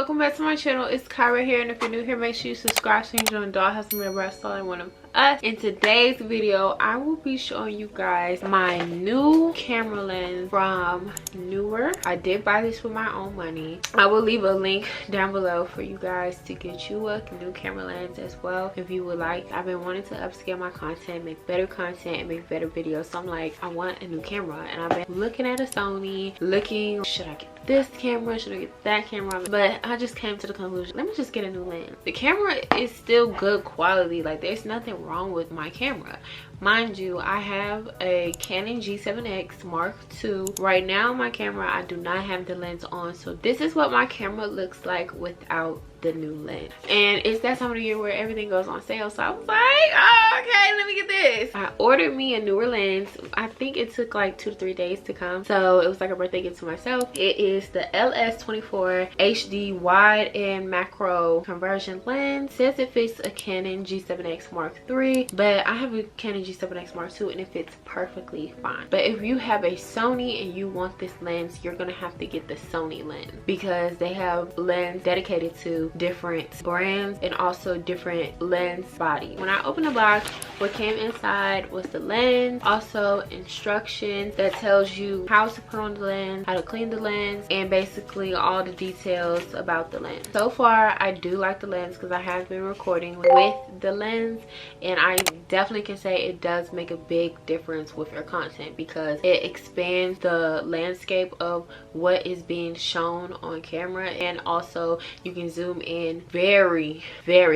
welcome back to my channel. It's Kyrra here, and if you're new here, make sure you subscribe so you can join the Dollhouse and remember I saw one of us. In today's video, I will be showing you guys my new camera lens from Neewer. I did buy this with my own money. I will leave a link down below for you guys to get you a new camera lens as well if you would like. I've been wanting to upscale my content, make better content, and make better videos, so I'm like, I want a new camera. And I've been looking at a Sony, looking, should I get this camera, should I get that camera? But I just came to the conclusion, let me just get a new lens. The camera is still good quality, like there's nothing wrong with my camera. Mind you, I have a Canon G7x Mark II. Right now my camera, I do not have the lens on, so this is what my camera looks like without the new lens. And it's that time of the year where everything goes on sale, so I was like, oh, okay, let me get this. I ordered me a newer lens. I think it took like 2 to 3 days to come, so it was like a birthday gift to myself. It is the LS24 HD wide and macro conversion lens. It says it fits a Canon G7x Mark III, but I have a Canon G7x Mark II and it fits perfectly fine. But if you have a Sony and you want this lens, you're gonna have to get the Sony lens because they have lens dedicated to different brands and also different lens body. When I opened the box, what came inside was the lens, also instructions that tells you how to put on the lens, how to clean the lens, and basically all the details about the lens. So far I do like the lens because I have been recording with the lens, and I definitely can say it does make a big difference with your content because it expands the landscape of what is being shown on camera, and also you can zoom in very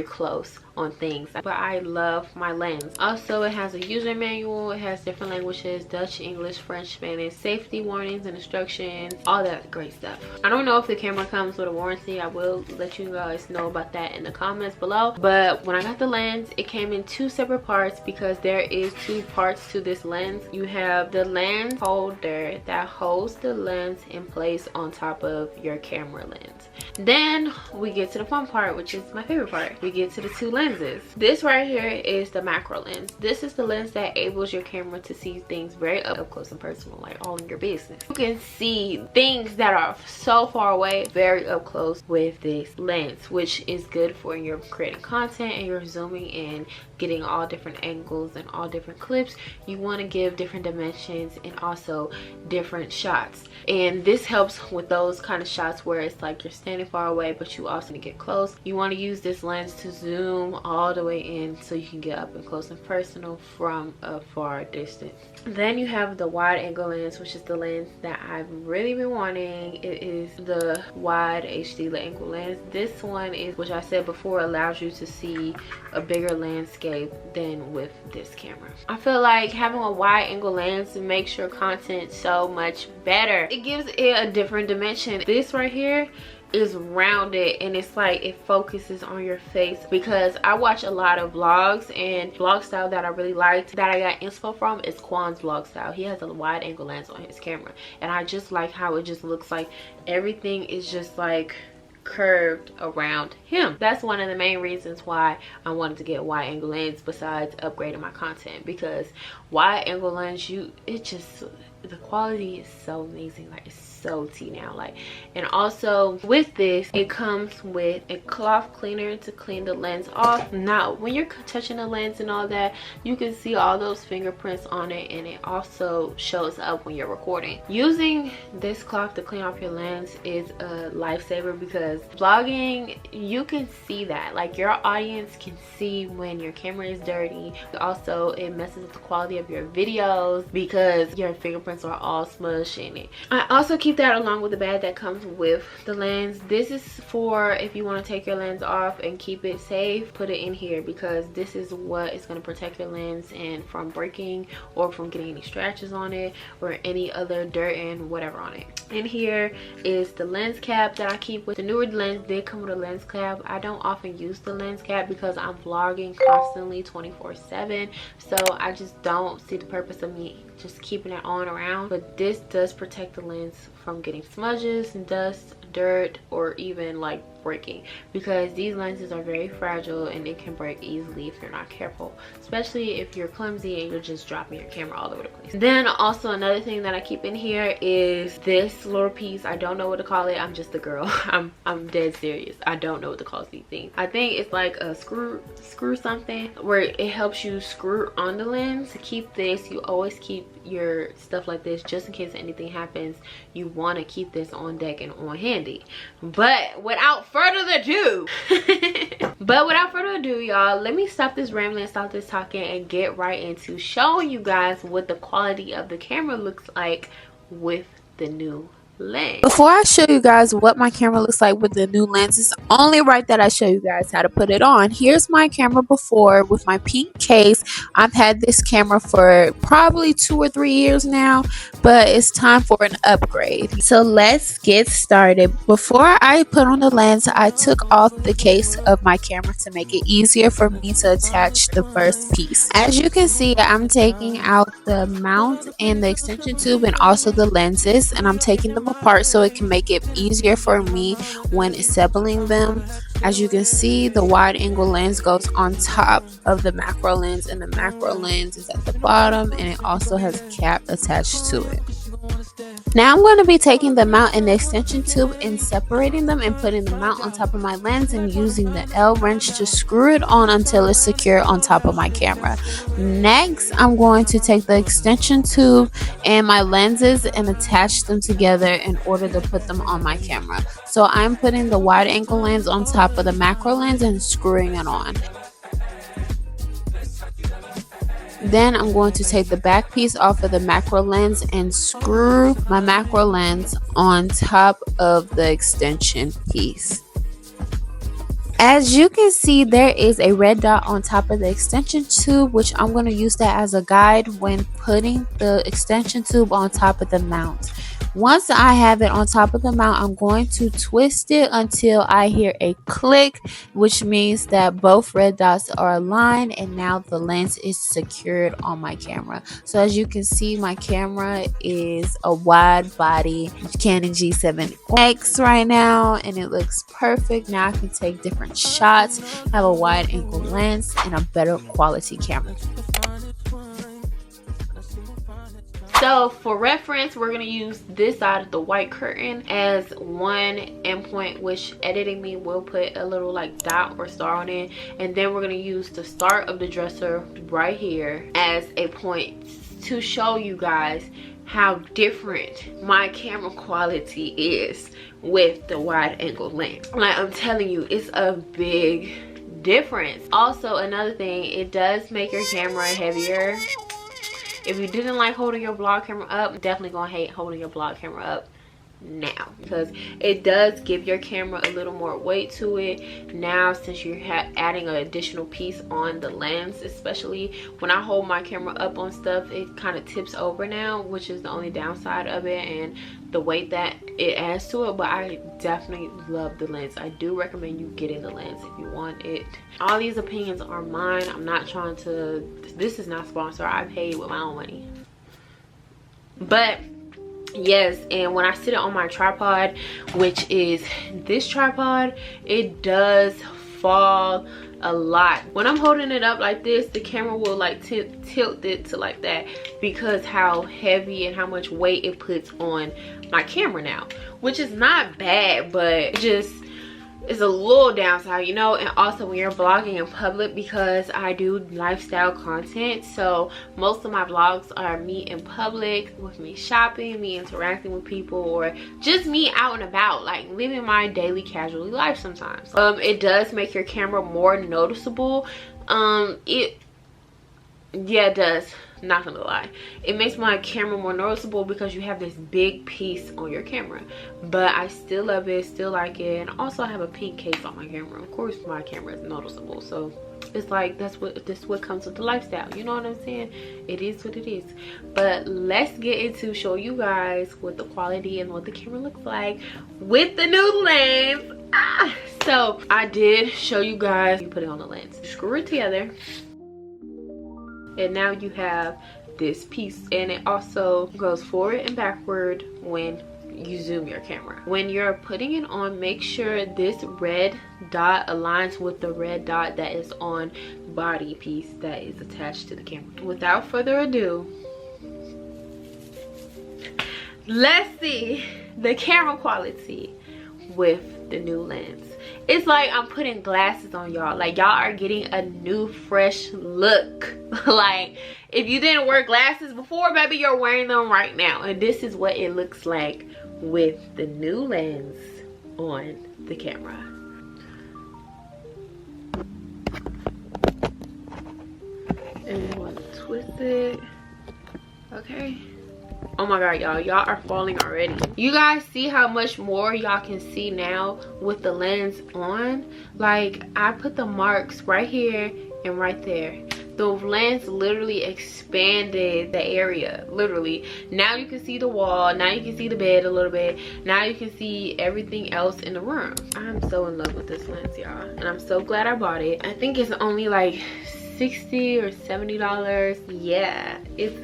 close on things. But I love my lens. Also, it has a user manual. It has different languages: Dutch, English, French, Spanish, safety warnings and instructions, all that great stuff. I don't know if the camera comes with a warranty. I will let you guys know about that in the comments below. But when I got the lens, it came in 2 separate parts because there is 2 parts to this lens. You have the lens holder that holds the lens in place on top of your camera lens. Then we get to the fun part, which is my favorite part. We get to the 2 lenses. This right here is the macro lens. This is the lens that enables your camera to see things very up close and personal, like all in your business. You can see things that are so far away very up close with this lens, which is good for when you're creating content and you're zooming in, getting all different angles and all different clips. You want to give different dimensions and also different shots, and this helps with those kind of shots where it's like you're standing far away but you also need to get close. You want to use this lens to zoom all the way in so you can get up and close and personal from a far distance. Then you have the wide angle lens, which is the lens that I've really been wanting. It is the wide HD angle lens. This one is, which I said before, allows you to see a bigger landscape than with this camera. I feel like having a wide angle lens makes your content so much better. It gives it a different dimension. This right here is rounded and it's like it focuses on your face, because I watch a lot of vlogs, and vlog style that I really liked that I got inspo from is Quan's vlog style. He has a wide angle lens on his camera, and I just like how it just looks like everything is just like curved around him. That's one of the main reasons why I wanted to get a wide angle lens, besides upgrading my content, because wide angle lens, it just, the quality is so amazing. Like, it's so tea now. Like, and also with this, it comes with a cloth cleaner to clean the lens off. Now when you're touching the lens and all that, you can see all those fingerprints on it, and it also shows up when you're recording. Using this cloth to clean off your lens is a lifesaver, because vlogging, you can see that, like, your audience can see when your camera is dirty. Also, it messes with the quality of your videos because your fingerprints are all smushed in it. I also keep that along with the bag that comes with the lens. This is for if you want to take your lens off and keep it safe, put it in here, because this is what is going to protect your lens and from breaking or from getting any scratches on it or any other dirt and whatever on it. In here is the lens cap that I keep with. The Neewer lens did come with a lens cap. I don't often use the lens cap because I'm vlogging constantly 24/7, so I just don't see the purpose of me just keeping it on around. But this does protect the lens from getting smudges, dust, dirt, or even like breaking, because these lenses are very fragile and it can break easily if you're not careful, especially if you're clumsy and you're just dropping your camera all over the place. Then also another thing that I keep in here is this little piece. I don't know what to call it. I'm just a girl. I'm dead serious. I don't know what to call these things. I think it's like a screw something where it helps you screw on the lens. To keep this, you always keep your stuff like this just in case anything happens. You want to keep this on deck and on handy. But without further ado y'all, let me stop this rambling, stop this talking, and get right into showing you guys what the quality of the camera looks like with the new lens. Before I show you guys what my camera looks like with the new lens, it's only right that I show you guys how to put it on. Here's my camera before with my pink case. I've had this camera for probably 2 or 3 years now, but it's time for an upgrade. So let's get started. Before I put on the lens, I took off the case of my camera to make it easier for me to attach the first piece. As you can see, I'm taking out the mount and the extension tube and also the lenses, and I'm taking them apart so it can make it easier for me when assembling them. As you can see, the wide angle lens goes on top of the macro lens, and the macro lens is at the bottom, and it also has a cap attached to it. Now I'm going to be taking the mount and the extension tube and separating them and putting the mount on top of my lens and using the L wrench to screw it on until it's secure on top of my camera. Next, I'm going to take the extension tube and my lenses and attach them together in order to put them on my camera. So I'm putting the wide angle lens on top of the macro lens and screwing it on. Then I'm going to take the back piece off of the macro lens and screw my macro lens on top of the extension piece. As you can see, there is a red dot on top of the extension tube, which I'm going to use that as a guide when putting the extension tube on top of the mount. Once I have it on top of the mount, I'm going to twist it until I hear a click, which means that both red dots are aligned and now the lens is secured on my camera. So as you can see, my camera is a wide body Canon G7x right now, and it looks perfect. Now I can take different shots, have a wide angle lens, and a better quality camera. So for reference, we're going to use this side of the white curtain as one endpoint, which editing me will put a little like dot or star on it. And then we're going to use the start of the dresser right here as a point to show you guys how different my camera quality is with the wide angle lens. Like I'm telling you, it's a big difference. Also, another thing, it does make your camera heavier. If you didn't like holding your vlog camera up, definitely gonna hate holding your vlog camera up now, because it does give your camera a little more weight to it now, since you're adding an additional piece on the lens. Especially when I hold my camera up on stuff, it kind of tips over now, which is the only downside of it and the weight that it adds to it. But I definitely love the lens. I do recommend you getting the lens if you want it. All these opinions are mine. I'm not trying to, this is not sponsored. I paid with my own money. But yes, and when I sit it on my tripod, which is this tripod, it does fall a lot. When I'm holding it up like this, the camera will like tilt it to like that, because how heavy and how much weight it puts on my camera now, which is not bad, but just is a little downside, you know. And also when you're vlogging in public, because I do lifestyle content, so most of my vlogs are me in public, with me shopping, me interacting with people, or just me out and about, like living my daily casual life sometimes. It does make your camera more noticeable. It does, not gonna lie, it makes my camera more noticeable because you have this big piece on your camera. But I still love it, still like it. And also I have a pink case on my camera. Of course my camera is noticeable, so it's like this what comes with the lifestyle, you know what I'm saying? It is what it is. But let's get into show you guys what the quality and what the camera looks like with the new lens. So I did show you guys, you put it on the lens, screw it together, and now you have this piece. And it also goes forward and backward when you zoom your camera. When you're putting it on, make sure this red dot aligns with the red dot that is on body piece that is attached to the camera. Without further ado, let's see the camera quality with the new lens. It's like I'm putting glasses on, y'all. Like, y'all are getting a new fresh look. Like, if you didn't wear glasses before, baby, you're wearing them right now. And this is what it looks like with the new lens on the camera. And you want to twist it. Okay. Oh my god, y'all are falling already. You guys see how much more y'all can see now with the lens on? Like, I put the marks right here and right there. The lens literally expanded the area, literally. Now you can see the wall, now you can see the bed a little bit, now you can see everything else in the room. I'm so in love with this lens, y'all, and I'm so glad I bought it. I think it's only like $60 or $70. Yeah, it's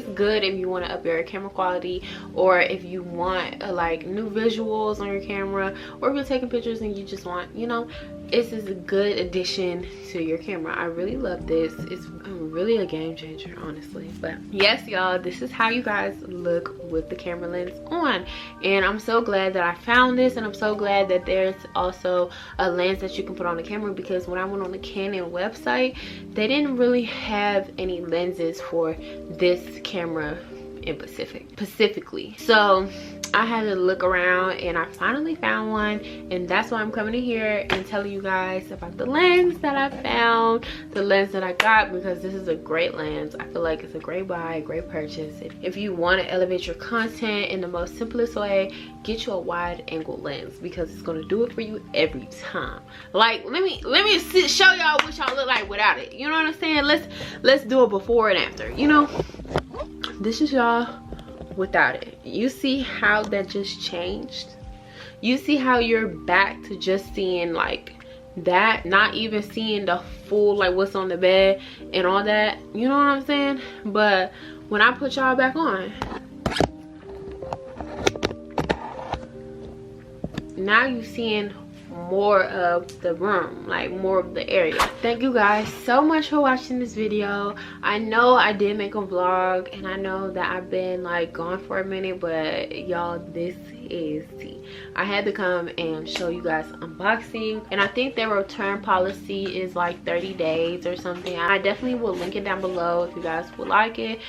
good if you want to up your camera quality, or if you want like new visuals on your camera, or if you're taking pictures and you just want, you know, this is a good addition to your camera. I really love this. It's really a game changer, honestly. But yes, y'all, this is how you guys look with the camera lens on, and I'm so glad that I found this, and I'm so glad that there's also a lens that you can put on the camera, because when I went on the Canon website, they didn't really have any lenses for this camera in specifically. So I had to look around, and I finally found one, and that's why I'm coming in here and telling you guys about the lens that I found, the lens that I got, because this is a great lens. I feel like it's a great buy, a great purchase. If you want to elevate your content in the most simplest way, get you a wide angle lens, because it's going to do it for you every time. Like, let me show y'all what y'all look like without it. You know what I'm saying? Let's do a before and after. You know, this is y'all without it. You see how that just changed? You see how you're back to just seeing like that, not even seeing the full, like what's on the bed and all that, you know what I'm saying? But when I put y'all back on, now you seeing more of the room, like more of the area. Thank you guys so much for watching this video. I know I did make a vlog, and I know that I've been like gone for a minute, but y'all, this is tea. I had to come and show you guys unboxing, and I think their return policy is like 30 days or something. I definitely will link it down below if you guys would like it.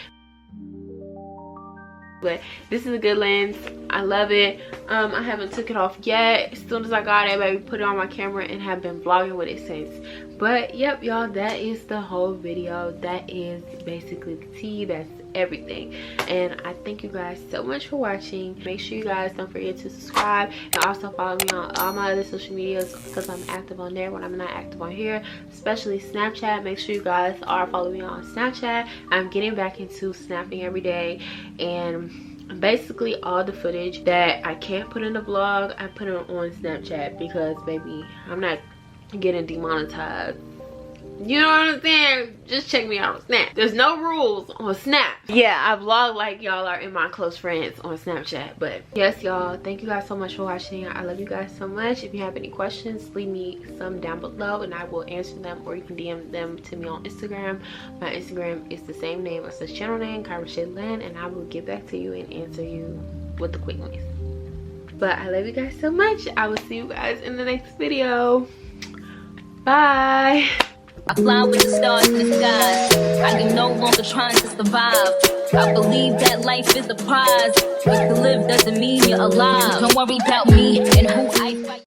But this is a good lens. I love it. I haven't took it off yet. As soon as I got it, baby, put it on my camera and have been vlogging with it since. But yep, y'all, that is the whole video. That is basically the tea. That's everything. And I thank you guys so much for watching. Make sure you guys don't forget to subscribe, and also follow me on all my other social medias, because I'm active on there when I'm not active on here, especially Snapchat. Make sure you guys are following me on Snapchat. I'm getting back into snapping every day, and basically all the footage that I can't put in the vlog, I put it on Snapchat, because baby, I'm not getting demonetized. You know what I'm saying? Just check me out on Snap. There's no rules on Snap. Yeah, I vlog like y'all are in my close friends on Snapchat. But yes, y'all, thank you guys so much for watching. I love you guys so much. If you have any questions, leave me some down below and I will answer them, or you can DM them to me on Instagram. My Instagram is the same name as this channel name, Kyrra Shalynn, and I will get back to you and answer you with the quickness. But I love you guys so much. I will see you guys in the next video. Bye. I fly with the stars in the sky. I am no longer trying to survive. I believe that life is a prize, but to live doesn't mean you're alive. Don't worry about me and who I fight.